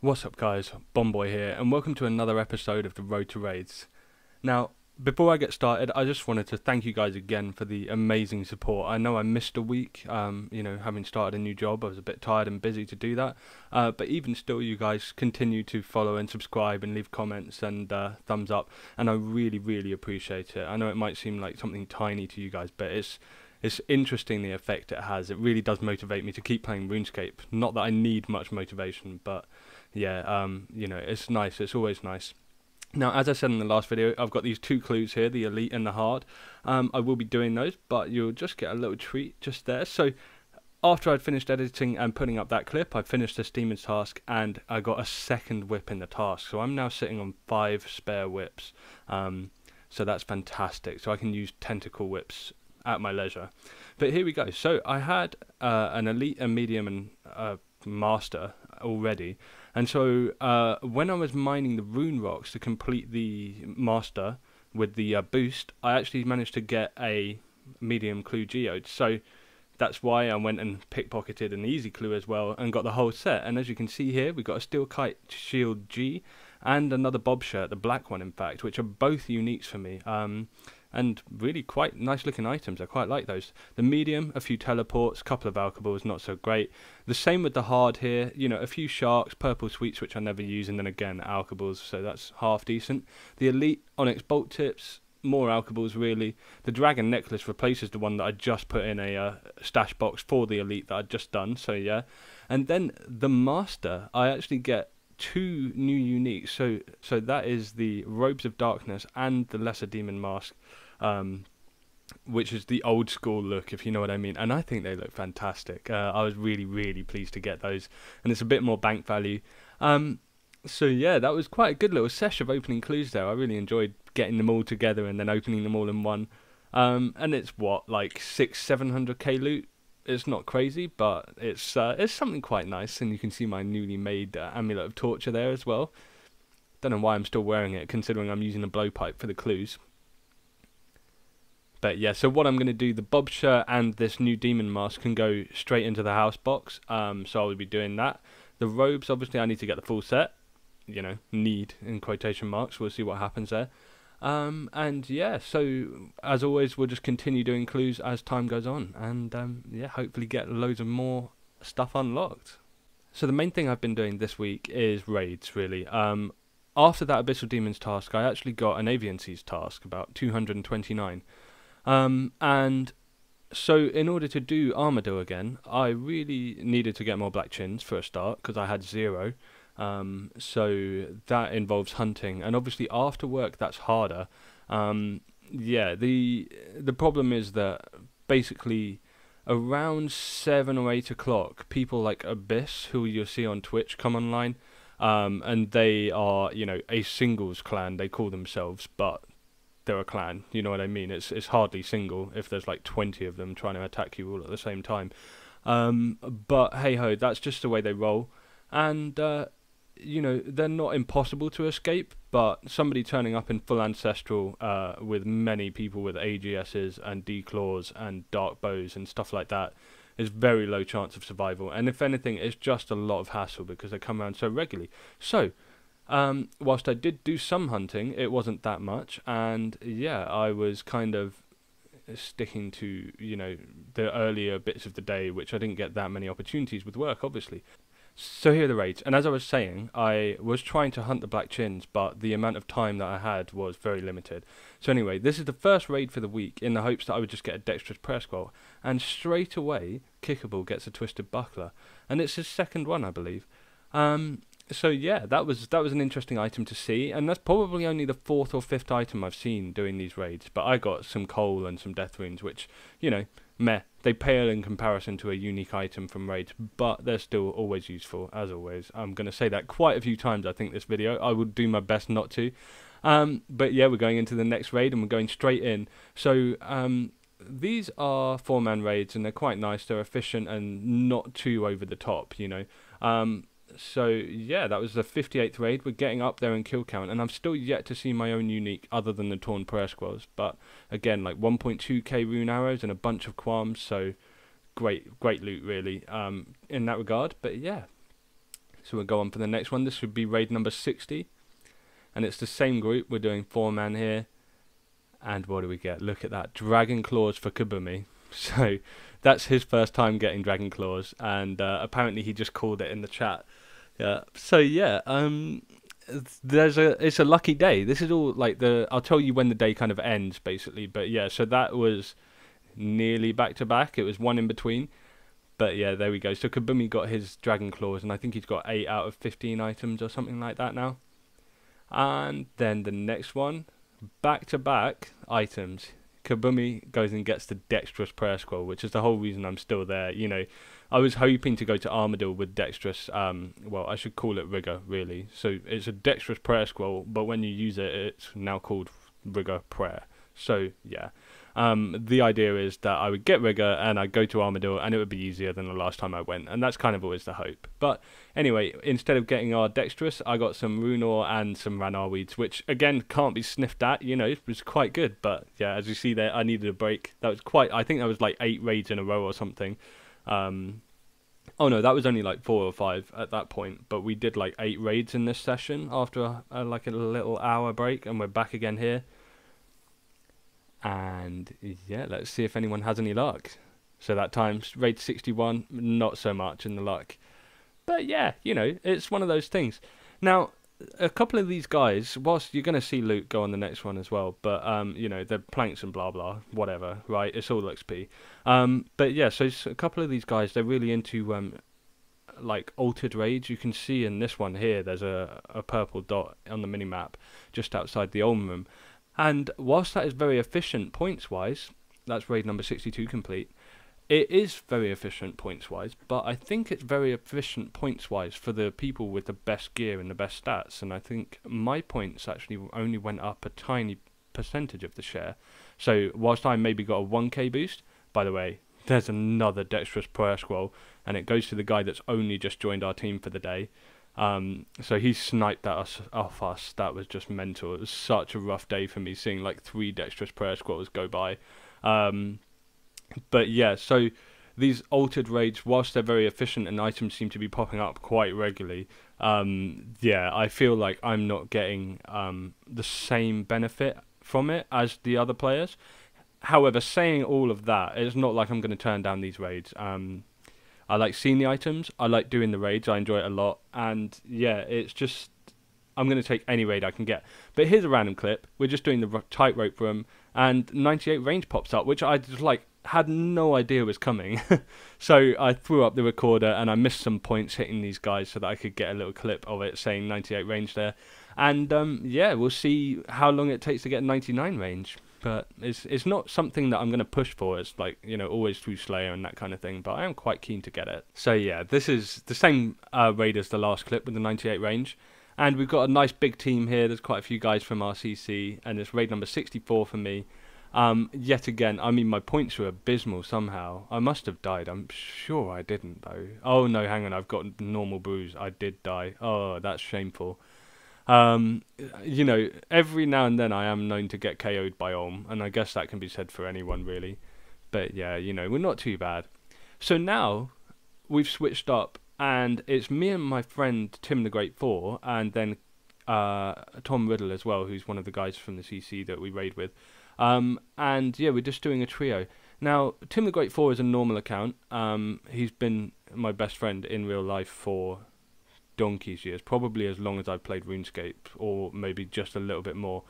What's up guys, Bomboy here, and welcome to another episode of the Road to Raids. Now, before I get started, I just wanted to thank you guys again for the amazing support. I know I missed a week, having started a new job. I was a bit tired and busy to do that, but even still you guys continue to follow and subscribe and leave comments and thumbs up, and I really appreciate it. I know it might seem like something tiny to you guys, but it's interesting the effect it has. It really does motivate me to keep playing RuneScape. Not that I need much motivation, but yeah, it's nice. It's always nice. Now, as I said in the last video, I've got these two clues here, the Elite and the Hard. I will be doing those, but you'll just get a little treat just there. So, after I'd finished editing and putting up that clip, I finished this Demon's task, and I got a second whip in the task. So I'm now sitting on 5 spare whips. So that's fantastic. So I can use tentacle whips at my leisure. But here we go. So I had an Elite, a Medium, and a Master already. And so when I was mining the rune rocks to complete the Master with the boost, I actually managed to get a medium clue geode. So that's why I went and pickpocketed an easy clue as well and got the whole set. And as you can see here, we've got a Steel Kite Shield G and another Bob shirt, the black one in fact, which are both uniques for me. And really quite nice looking items. I quite like those. The medium, a few teleports, a couple of alkaballs, not so great. The same with the hard here, a few sharks, purple sweets which I never use, and then again alkaballs, so that's half decent. The elite onyx bolt tips, more alkaballs really. The dragon necklace replaces the one that I just put in a stash box for the elite that I'd just done, so yeah. And then the master, I actually get 2 new uniques, so that is the Robes of Darkness and the Lesser Demon Mask, which is the old school look, if you know what I mean, and I think they look fantastic. I was really pleased to get those, and it's a bit more bank value. So yeah, that was quite a good little sesh of opening clues there. I really enjoyed getting them all together and then opening them all in one. And it's what, like 600-700k loot. It's not crazy, but it's something quite nice, and you can see my newly made Amulet of Torture there as well. Don't know why I'm still wearing it, considering I'm using a blowpipe for the clues. But yeah, so what I'm going to do, the Bob shirt and this new Demon Mask can go straight into the house box, so I will be doing that. The robes, obviously I need to get the full set, need in quotation marks, we'll see what happens there. And yeah, so as always, we'll just continue doing clues as time goes on, and yeah, hopefully get loads of more stuff unlocked. So the main thing I've been doing this week is raids, really. After that Abyssal Demons task, I actually got an Avian Seas task, about 229. And so in order to do Armadyl again, I really needed to get more black chins for a start, because I had 0. So that involves hunting, and obviously after work that's harder. Yeah, the problem is that basically around 7 or 8 o'clock, people like Abyss, who you'll see on Twitch, come online, and they are, a singles clan, they call themselves, but they're a clan, you know what I mean? It's hardly single if there's like 20 of them trying to attack you all at the same time. But hey ho, that's just the way they roll, and they're not impossible to escape, but somebody turning up in full ancestral with many people with AGSs and declaws and dark bows and stuff like that is very low chance of survival, and if anything it's just a lot of hassle because they come around so regularly. So whilst I did do some hunting, it wasn't that much, and yeah, I was kind of sticking to the earlier bits of the day, which I didn't get that many opportunities with work, obviously. So here are the raids, and as I was saying, I was trying to hunt the black chins, but the amount of time that I had was very limited. So anyway, this is the first raid for the week, in the hopes that I would just get a Dexterous Prayer Scroll, and straight away Kickable gets a Twisted Buckler, and it's his second one, I believe. So yeah, that was an interesting item to see, and that's probably only the 4th or 5th item I've seen doing these raids, but I got some coal and some death runes, which, meh, they pale in comparison to a unique item from raids, but they're still always useful, as always. I'm going to say that quite a few times, I think, this video. I will do my best not to. But yeah, we're going into the next raid, and we're going straight in. So these are 4-man raids, and they're quite nice. They're efficient and not too over the top, So yeah, that was the 58th raid. We're getting up there in kill count, and I'm still yet to see my own unique other than the Torn Prayer Scrolls. But again, like 1.2k rune arrows and a bunch of qualms, so great loot really in that regard. But yeah, So we'll go on for the next one. This should be raid number 60. And it's the same group. We're doing 4-man here. And what do we get? Look at that. Dragon Claws for Kabumi. So that's his first time getting Dragon Claws. And apparently he just called it in the chat. So yeah, it's a lucky day. This is all like I'll tell you when the day kind of ends basically. But yeah, so that was nearly back to back. It was one in between. But yeah, there we go. So Kabumi got his Dragon Claws, and I think he's got 8 out of 15 items or something like that now. And then the next one, back-to-back items. Kabumi goes and gets the Dexterous Prayer Scroll, which is the whole reason I'm still there. You know, I was hoping to go to Armadyl with Dexterous, well, I should call it Rigor, really. So it's a Dexterous Prayer Scroll, but when you use it, it's now called Rigor Prayer. So, yeah. The idea is that I would get Rigor and I'd go to Armadyl and it would be easier than the last time I went, and that's kind of always the hope. But anyway, instead of getting our Dexterous, I got some Runor and some Ranarr Weeds, which again can't be sniffed at, you know, it was quite good. But yeah, as you see there, I needed a break. That was I think that was like 8 raids in a row or something. Oh no, that was only like 4 or 5 at that point, but we did like 8 raids in this session after like a little hour break, and we're back again here. And yeah, let's see if anyone has any luck. So that time, raid 61, not so much in the luck. But yeah, you know, it's one of those things. Now, a couple of these guys, whilst you're going to see loot go on the next one as well, but, you know, they're planks and blah, blah, whatever, right? It's all XP. But yeah, so a couple of these guys, they're really into, like, altered raids. You can see in this one here, there's a purple dot on the minimap just outside the Olm Room. And whilst that is very efficient points-wise, that's raid number 62 complete, it is very efficient points-wise, but I think it's very efficient points-wise for the people with the best gear and the best stats, and I think my points actually only went up a tiny percentage of the share. So whilst I maybe got a 1k boost, by the way, there's another Dexterous Prayer Scroll, and it goes to the guy that's only just joined our team for the day. So he sniped that off us. That was just mental. It was such a rough day for me, seeing like 3 Dexterous Prayer Scrolls go by. But yeah, so these altered raids, whilst they're very efficient and items seem to be popping up quite regularly, yeah, I feel like I'm not getting the same benefit from it as the other players. However, saying all of that, it's not like I'm going to turn down these raids. I like seeing the items, I like doing the raids, I enjoy it a lot, and yeah, it's just, I'm going to take any raid I can get. But here's a random clip, we're just doing the tightrope room, and 98 range pops up, which I just like, had no idea was coming. So I threw up the recorder, and I missed some points hitting these guys so that I could get a little clip of it saying 98 range there. And yeah, we'll see how long it takes to get 99 range. But it's not something that I'm going to push for. It's like, you know, always through Slayer and that kind of thing. But I am quite keen to get it. So yeah, this is the same raid as the last clip with the 98 range. And we've got a nice big team here. There's quite a few guys from RCC. And it's raid number 64 for me. Yet again, I mean, my points were abysmal somehow. I must have died. I'm sure I didn't, though. Oh, no, hang on. I've got normal bruise. I did die. Oh, that's shameful. You know, every now and then I am known to get KO'd by Olm, and I guess that can be said for anyone really. But yeah, you know, we're not too bad. So now we've switched up, and it's me and my friend Tim the Great 4, and then Tom Riddle as well, who's one of the guys from the CC that we raid with. And yeah, we're just doing a trio. Now, Tim the Great 4 is a normal account. He's been my best friend in real life for donkey's years, probably as long as I've played RuneScape, or maybe just a little bit more.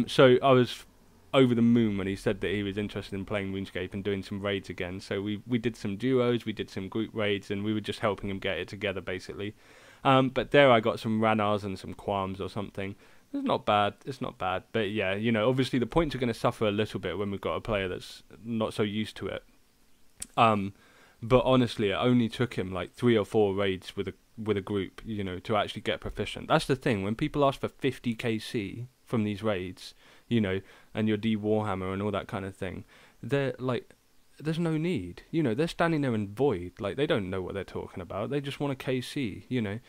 So I was over the moon when he said that he was interested in playing RuneScape and doing some raids again. So we did some duos, we did some group raids, and we were just helping him get it together, basically. But there I got some Ranarrs and some Qualms or something. It's not bad, it's not bad. But yeah, you know, obviously the points are going to suffer a little bit when we've got a player that's not so used to it. But honestly, it only took him like 3 or 4 raids with a group, you know, to actually get proficient. That's the thing. When people ask for 50 KC from these raids, you know, and your D Warhammer and all that kind of thing, they're like, there's no need. You know, they're standing there in void. Like, they don't know what they're talking about. They just want a KC, you know.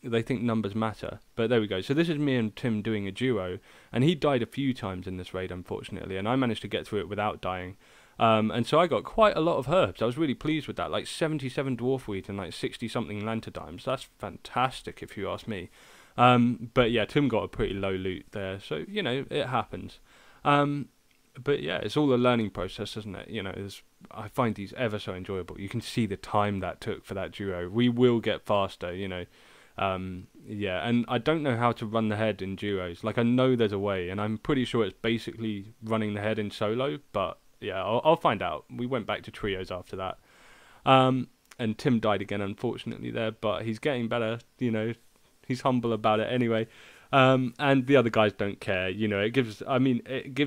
They think numbers matter. But there we go. So this is me and Tim doing a duo, and he died a few times in this raid, unfortunately, and I managed to get through it without dying. And so I got quite a lot of herbs. I was really pleased with that, like 77 dwarf wheat and like 60 something lanterdimes. That's fantastic if you ask me. But yeah, Tim got a pretty low loot there, so you know it happens. But yeah, it's all a learning process, isn't it? You know, I find these ever so enjoyable. You can see the time that took for that duo. We will get faster, you know. Yeah, and I don't know how to run the head in duos. Like, I know there's a way, and I'm pretty sure it's basically running the head in solo, but yeah, I'll find out. We went back to trios after that. And Tim died again, unfortunately, there, but he's getting better, you know. He's humble about it anyway. And the other guys don't care, you know. It gives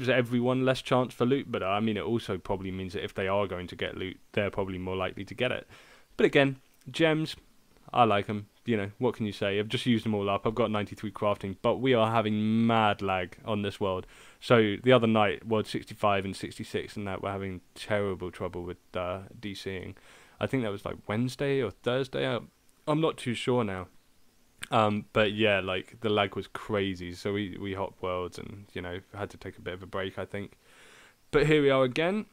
everyone less chance for loot, but I mean, it also probably means that if they are going to get loot, they're probably more likely to get it. But again, gems, I like them. You know, what can you say? I've just used them all up. I've got 93 crafting, but we are having mad lag on this world. So the other night, world 65 and 66, and that we're having terrible trouble with DCing. I think that was like Wednesday or Thursday. I'm not too sure now. But yeah, like the lag was crazy, so we hopped worlds and, you know, had to take a bit of a break, I think. But here we are again,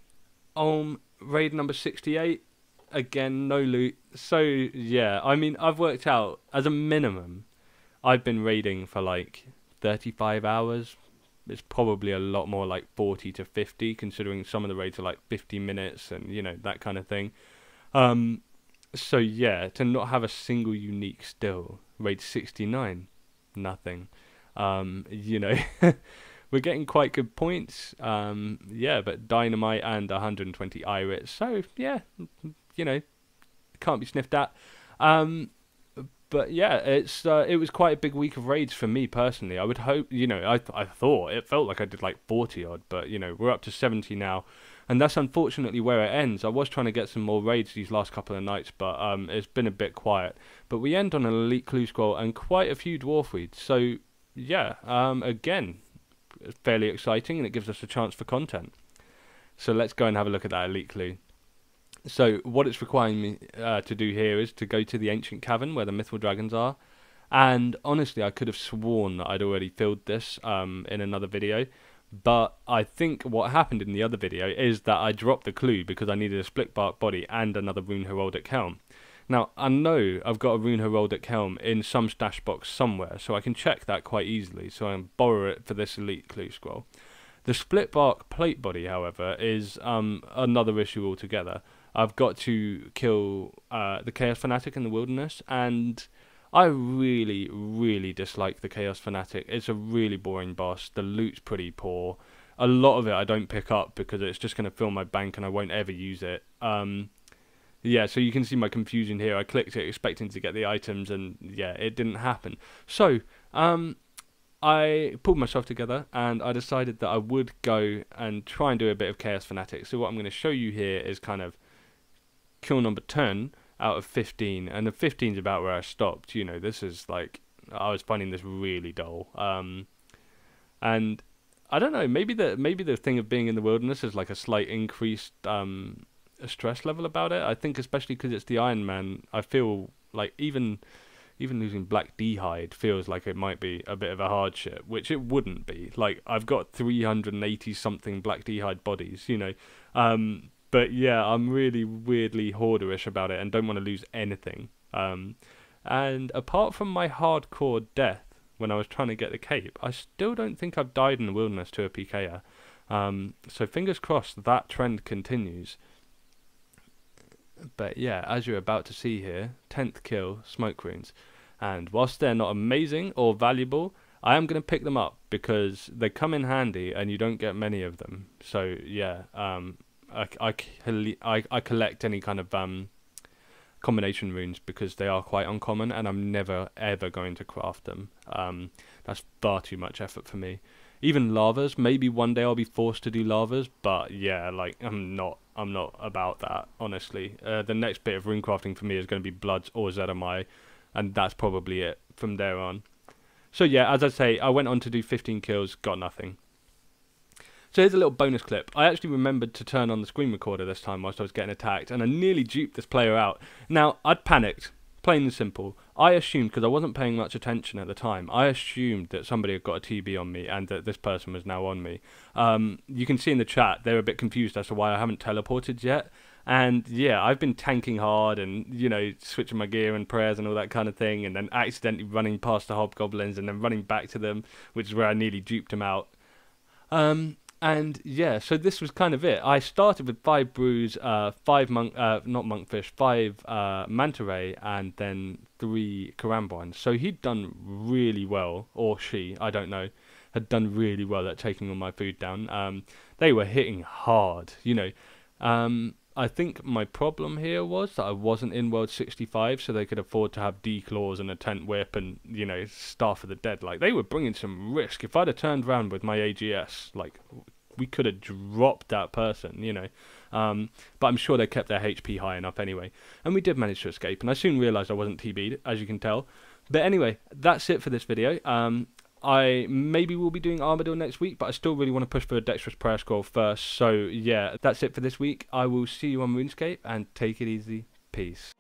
raid number 68, again, no loot. So yeah, I mean, I've worked out, as a minimum, I've been raiding for like 35 hours. It's probably a lot more like 40 to 50, considering some of the raids are like 50 minutes and, you know, that kind of thing. So yeah, to not have a single unique still, raid 69, nothing. You know, we're getting quite good points. Yeah, but dynamite and 120 irits. So yeah, you know, can't be sniffed at. But yeah, it was quite a big week of raids for me personally. I would hope, you know, I thought it felt like I did like 40 odd, but you know, we're up to 70 now. And that's unfortunately where it ends. I was trying to get some more raids these last couple of nights, but it's been a bit quiet. But we end on an elite clue scroll and quite a few dwarf weeds. So yeah, again, fairly exciting, and it gives us a chance for content. So let's go and have a look at that elite clue. So what it's requiring me to do here is to go to the ancient cavern where the mythical dragons are. And honestly, I could have sworn that I'd already filled this in another video. But I think what happened in the other video is that I dropped the clue because I needed a split bark body and another rune heraldic helm. Now, I know I've got a rune heraldic helm in some stash box somewhere, so I can check that quite easily, so I can borrow it for this elite clue scroll. The split bark plate body, however, is another issue altogether. I've got to kill the Chaos Fanatic in the wilderness, and I really, really dislike the Chaos Fanatic. It's a really boring boss. The loot's pretty poor. A lot of it I don't pick up because it's just going to fill my bank and I won't ever use it. Yeah, so you can see my confusion here. I clicked it expecting to get the items and yeah, it didn't happen. So, I pulled myself together and I decided that I would go and try and do a bit of Chaos Fanatic. So what I'm going to show you here is kind of kill number 10 out of 15, and the 15 is about where I stopped. You know, this is like, I was finding this really dull. And I don't know, maybe the thing of being in the wilderness is like a slight increased stress level about it. I think especially because it's the Iron Man, I feel like even losing Black D-Hide feels like it might be a bit of a hardship, which it wouldn't be. Like, I've got 380 something Black D-Hide bodies, you know. But yeah, I'm really weirdly hoarderish about it and don't want to lose anything. And apart from my hardcore death when I was trying to get the cape, I still don't think I've died in the wilderness to a PKer. So fingers crossed that trend continues. But yeah, as you're about to see here, 10th kill, smoke runes. And whilst they're not amazing or valuable, I am going to pick them up because they come in handy and you don't get many of them. So yeah, I collect any kind of combination runes because they are quite uncommon and I'm never ever going to craft them. That's far too much effort for me. Even lavas, maybe one day I'll be forced to do lavas, but yeah, like I'm not about that, honestly. The next bit of rune crafting for me is going to be Bloods or Zedamai, and that's probably it from there on. So yeah, as I say, I went on to do 15 kills, got nothing. So here's a little bonus clip. I actually remembered to turn on the screen recorder this time whilst I was getting attacked, and I nearly duped this player out. Now, I'd panicked, plain and simple. I assumed, because I wasn't paying much attention at the time, I assumed that somebody had got a TB on me and that this person was now on me. You can see in the chat, they were a bit confused as to why I haven't teleported yet. And yeah, I've been tanking hard and, you know, switching my gear and prayers and all that kind of thing, and then accidentally running past the hobgoblins and then running back to them, which is where I nearly duped them out. And yeah, so this was kind of it. I started with 5 brews, 5 5 manta ray, and then 3 karambwans. So he'd done really well, or she, I don't know, had done really well at taking all my food down. They were hitting hard, you know. I think my problem here was that I wasn't in World 65, so they could afford to have D-claws and a tent whip and, you know, Staff of the Dead. Like, they were bringing some risk. If I'd have turned around with my AGS, like, we could have dropped that person, you know. But I'm sure they kept their HP high enough anyway. And we did manage to escape, and I soon realised I wasn't TB'd, as you can tell. But anyway, that's it for this video. I maybe will be doing Armadyl next week, but I still really want to push for a Dexterous Prayer Scroll first. So yeah, that's it for this week. I will see you on RuneScape, and take it easy. Peace.